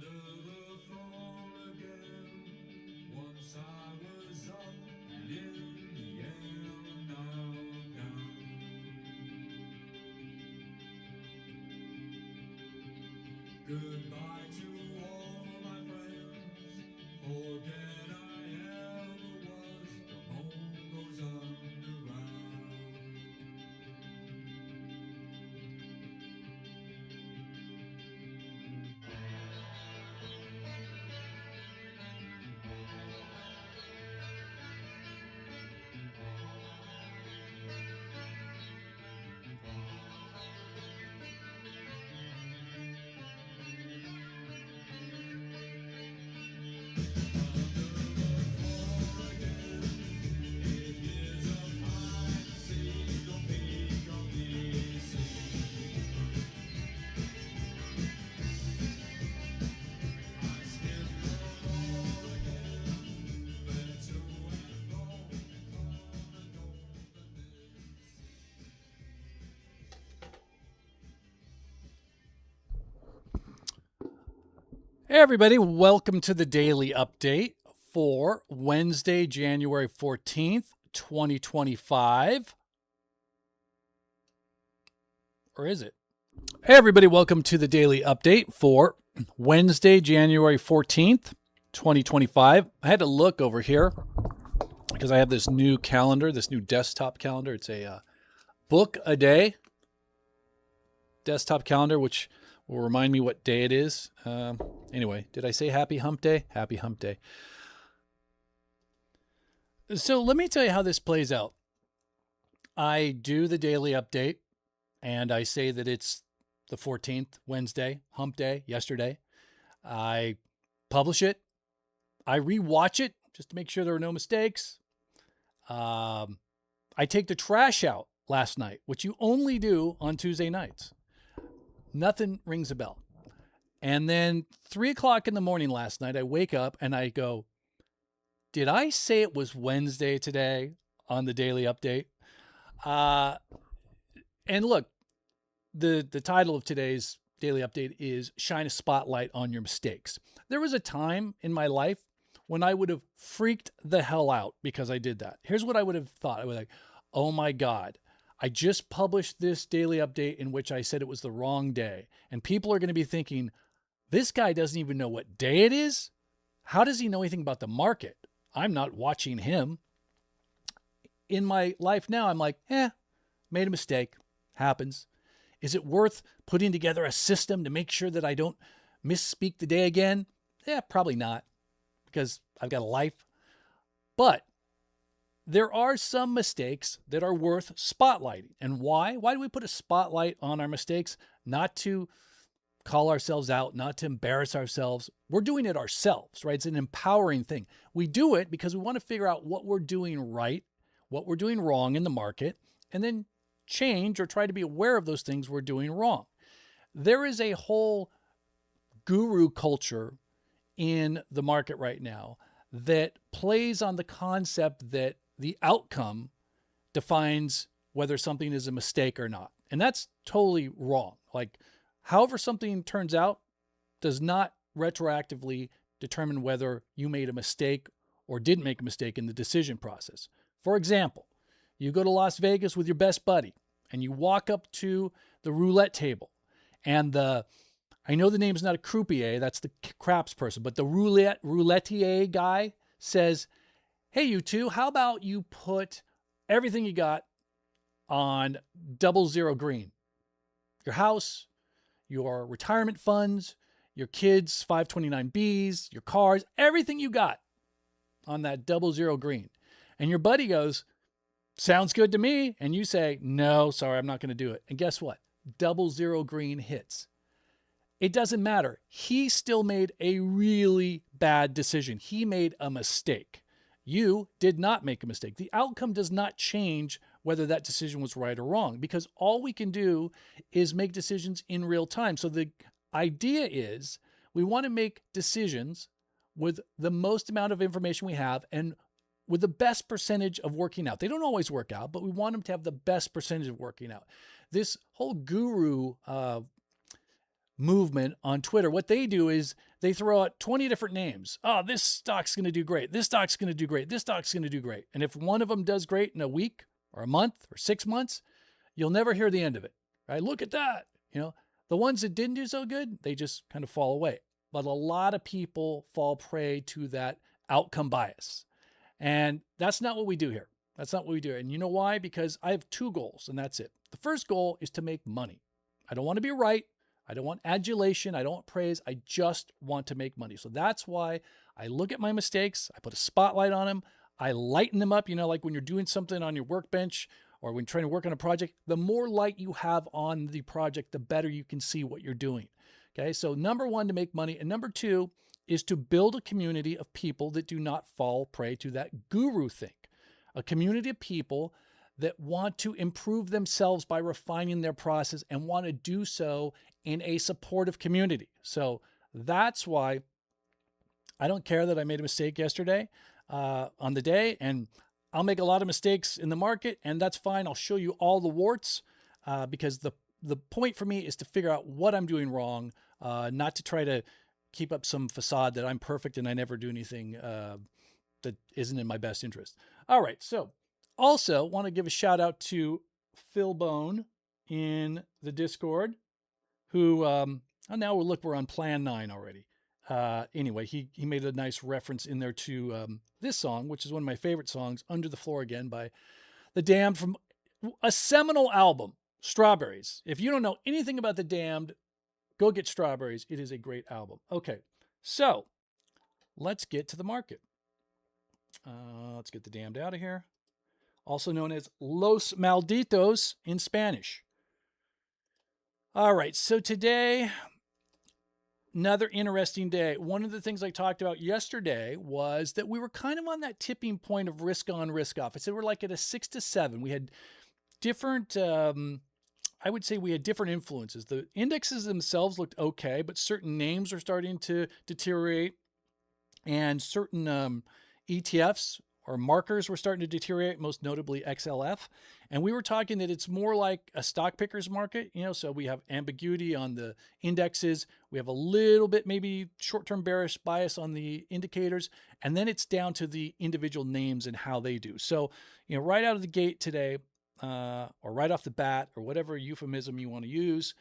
the floor again. Once I was up and in the air, now down. Goodbye to all my friends. Forget I ever was. The moon goes underground. Hey, everybody, welcome to the daily update for Wednesday, January 14th, 2025. Or is it? Hey, everybody, welcome to the daily update for Wednesday, January 14th, 2025. I had to look over here because I have this new calendar, this new desktop calendar. It's a book a day desktop calendar, which will remind me what day it is. Anyway, did I say happy hump day? Happy hump day. So let me tell you how this plays out. I do the daily update and I say that it's the 14th, Wednesday, hump day, yesterday. I publish it. I rewatch it just to make sure there are no mistakes. I take the trash out last night, which you only do on Tuesday nights. Nothing rings a bell. And then 3:00 in the morning last night, I wake up and I go, did I say it was Wednesday today on the daily update? And look, the title of today's daily update is Shine a Spotlight on Your Mistakes. There was a time in my life when I would have freaked the hell out because I did that. Here's what I would have thought. I was like, oh my God, I just published this daily update in which I said it was the wrong day. And people are going to be thinking, this guy doesn't even know what day it is. How does he know anything about the market? I'm not watching him. In my life now, I'm like, made a mistake. Happens. Is it worth putting together a system to make sure that I don't misspeak the day again? Probably not, because I've got a life. But there are some mistakes that are worth spotlighting. And why? Why do we put a spotlight on our mistakes? Not to call ourselves out, not to embarrass ourselves. We're doing it ourselves, right? It's an empowering thing. We do it because we want to figure out what we're doing right, what we're doing wrong in the market, and then change or try to be aware of those things we're doing wrong. There is a whole guru culture in the market right now that plays on the concept that the outcome defines whether something is a mistake or not. And that's totally wrong. Like, however something turns out does not retroactively determine whether you made a mistake or didn't make a mistake in the decision process. For example, you go to Las Vegas with your best buddy and you walk up to the roulette table and I know the name's not a croupier, that's the craps person, but the rouletier guy says, hey, you two, how about you put everything you got on 00 green? Your house, your retirement funds, your kids' 529Bs, your cars, everything you got on that 00 green. And your buddy goes, sounds good to me. And you say, no, sorry, I'm not going to do it. And guess what? 00 green hits. It doesn't matter. He still made a really bad decision. He made a mistake. You did not make a mistake. The outcome does not change whether that decision was right or wrong, because all we can do is make decisions in real time. So the idea is we want to make decisions with the most amount of information we have and with the best percentage of working out. They don't always work out, but we want them to have the best percentage of working out. This whole guru movement on Twitter, what they do is they throw out 20 different names. Oh, this stock's going to do great. This stock's going to do great. This stock's going to do great. And if one of them does great in a week or a month or 6 months, you'll never hear the end of it, right? Look at that. The ones that didn't do so good, they just kind of fall away. But a lot of people fall prey to that outcome bias. And that's not what we do here. That's not what we do. And you know why? Because I have 2 goals, and that's it. The first goal is to make money. I don't want to be right. I don't want adulation. I don't want praise. I just want to make money. So that's why I look at my mistakes. I put a spotlight on them. I lighten them up. Like when you're doing something on your workbench or when trying to work on a project, the more light you have on the project, the better you can see what you're doing. Okay. So number 1, to make money. And number 2 is to build a community of people that do not fall prey to that guru thing. A community of people that want to improve themselves by refining their process and want to do so in a supportive community. So that's why I don't care that I made a mistake yesterday on the day, and I'll make a lot of mistakes in the market, and that's fine. I'll show you all the warts because the point for me is to figure out what I'm doing wrong, not to try to keep up some facade that I'm perfect and I never do anything that isn't in my best interest. All right. So also want to give a shout out to Phil Bone in the Discord, who, now we're on plan 9 already. Anyway, he made a nice reference in there to this song, which is one of my favorite songs, Under the Floor Again by The Damned, from a seminal album, Strawberries. If you don't know anything about The Damned, go get Strawberries. It is a great album. Okay, so let's get to the market. Let's get The Damned out of here. Also known as Los Malditos in Spanish. All right, so today, another interesting day. One of the things I talked about yesterday was that we were kind of on that tipping point of risk on, risk off. I said we're like at a 6 to 7. We had different, I would say we had different influences. The indexes themselves looked okay, but certain names are starting to deteriorate, and certain ETFs or markers were starting to deteriorate, most notably XLF. And we were talking that it's more like a stock picker's market, so we have ambiguity on the indexes. We have a little bit maybe short-term bearish bias on the indicators, and then it's down to the individual names and how they do. So, right out of the gate today, or right off the bat, or whatever euphemism you want to use,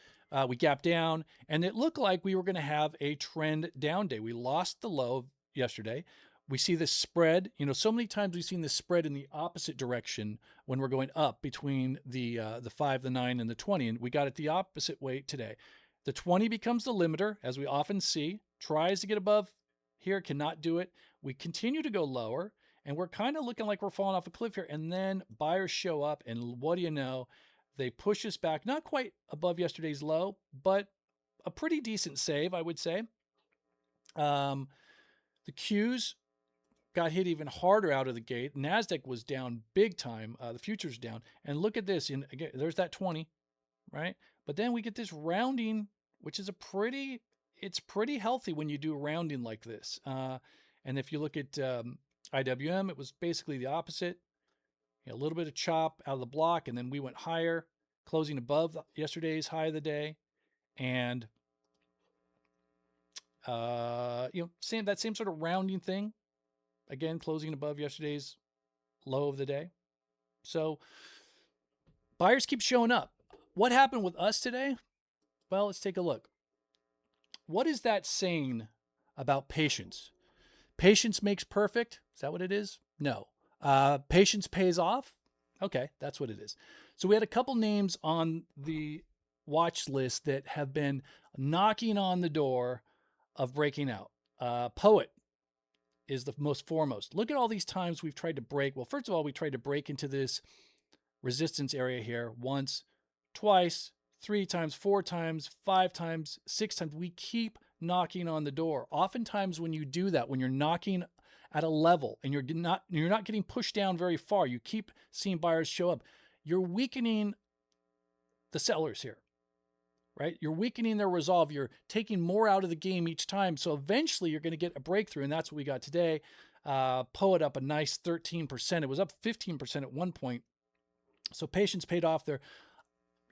we gapped down, and it looked like we were going to have a trend down day. We lost the low yesterday. We see this spread. So many times we've seen this spread in the opposite direction when we're going up between the 5, the 9, and the 20, and we got it the opposite way today. The 20 becomes the limiter, as we often see. Tries to get above here, cannot do it. We continue to go lower, and we're kind of looking like we're falling off a cliff here. And then buyers show up, and what do you know? They push us back, not quite above yesterday's low, but a pretty decent save, I would say. The Qs got hit even harder out of the gate. NASDAQ was down big time. The futures down. And look at this. And again, there's that 20, right? But then we get this rounding, which is it's pretty healthy when you do rounding like this. And if you look at IWM, it was basically the opposite. A little bit of chop out of the block, and then we went higher, closing above yesterday's high of the day. And, that same sort of rounding thing. Again, closing above yesterday's low of the day. So buyers keep showing up. What happened with us today? Well, let's take a look. What is that saying about patience? Patience makes perfect. Is that what it is? No. Patience pays off. Okay, that's what it is. So we had a couple names on the watch list that have been knocking on the door of breaking out. Poet is the most foremost. Look at all these times we've tried to break. Well, first of all, we tried to break into this resistance area here once, twice, 3 times, 4 times, 5 times, 6 times. We keep knocking on the door. Oftentimes when you do that, when you're knocking at a level and you're not getting pushed down very far, you keep seeing buyers show up, you're weakening the sellers here. Right? You're weakening their resolve. You're taking more out of the game each time. So eventually you're going to get a breakthrough. And that's what we got today. Poet up a nice 13%. It was up 15% at one point. So patience paid off there.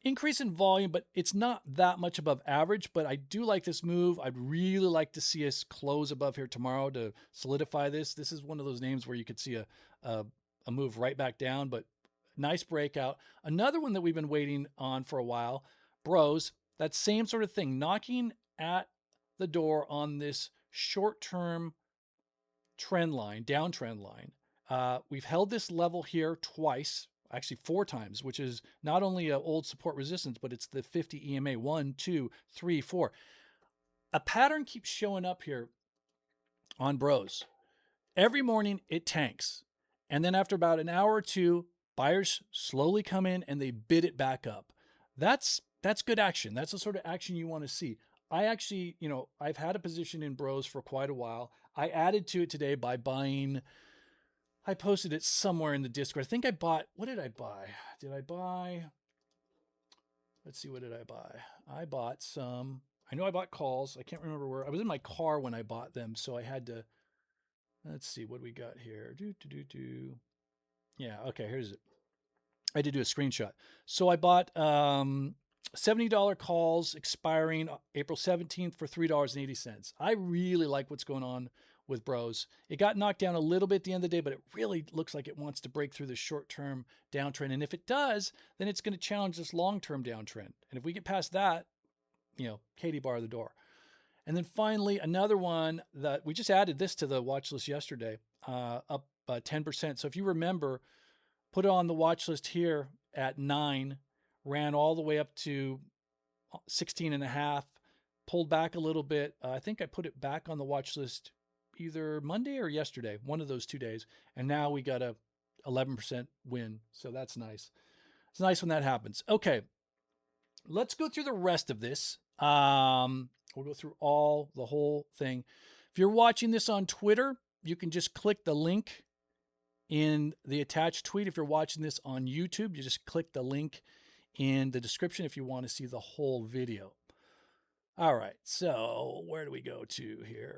increase in volume, but it's not that much above average. But I do like this move. I'd really like to see us close above here tomorrow to solidify this. This is one of those names where you could see a move right back down, but nice breakout. Another one that we've been waiting on for a while, Bros, that same sort of thing, knocking at the door on this short-term trend line, downtrend line. We've held this level here twice, actually 4 times, which is not only an old support resistance, but it's the 50 EMA. 1, 2, 3, 4. A pattern keeps showing up here on Bros. Every morning it tanks. And then after about an hour or two, buyers slowly come in and they bid it back up. That's good action. That's the sort of action you want to see. I actually, I've had a position in Bros for quite a while. I added to it today by buying, I posted it somewhere in the Discord. I think I bought, what did I buy? Let's see, what did I buy? I bought some, I know I bought calls. I can't remember where. I was in my car when I bought them, so I had to, let's see what we got here. Yeah, okay, here's it. I had to do a screenshot. So I bought $70 calls expiring April 17th for $3.80. I really like what's going on with Bros. It got knocked down a little bit at the end of the day, but it really looks like it wants to break through the short-term downtrend. And if it does, then it's going to challenge this long-term downtrend. And if we get past that, Katie bar the door. And then finally, another one that we just added this to the watch list yesterday, up 10%. So if you remember, put it on the watch list here at 9, ran all the way up to 16.5, pulled back a little bit. I think I put it back on the watch list either Monday or yesterday, one of those 2 days. And now we got a 11% win. So that's nice. It's nice when that happens. Okay, let's go through the rest of this. We'll go through the whole thing. If you're watching this on Twitter, you can just click the link in the attached tweet. If you're watching this on YouTube, you just click the link in the description if you want to see the whole video. All right, so where do we go to here?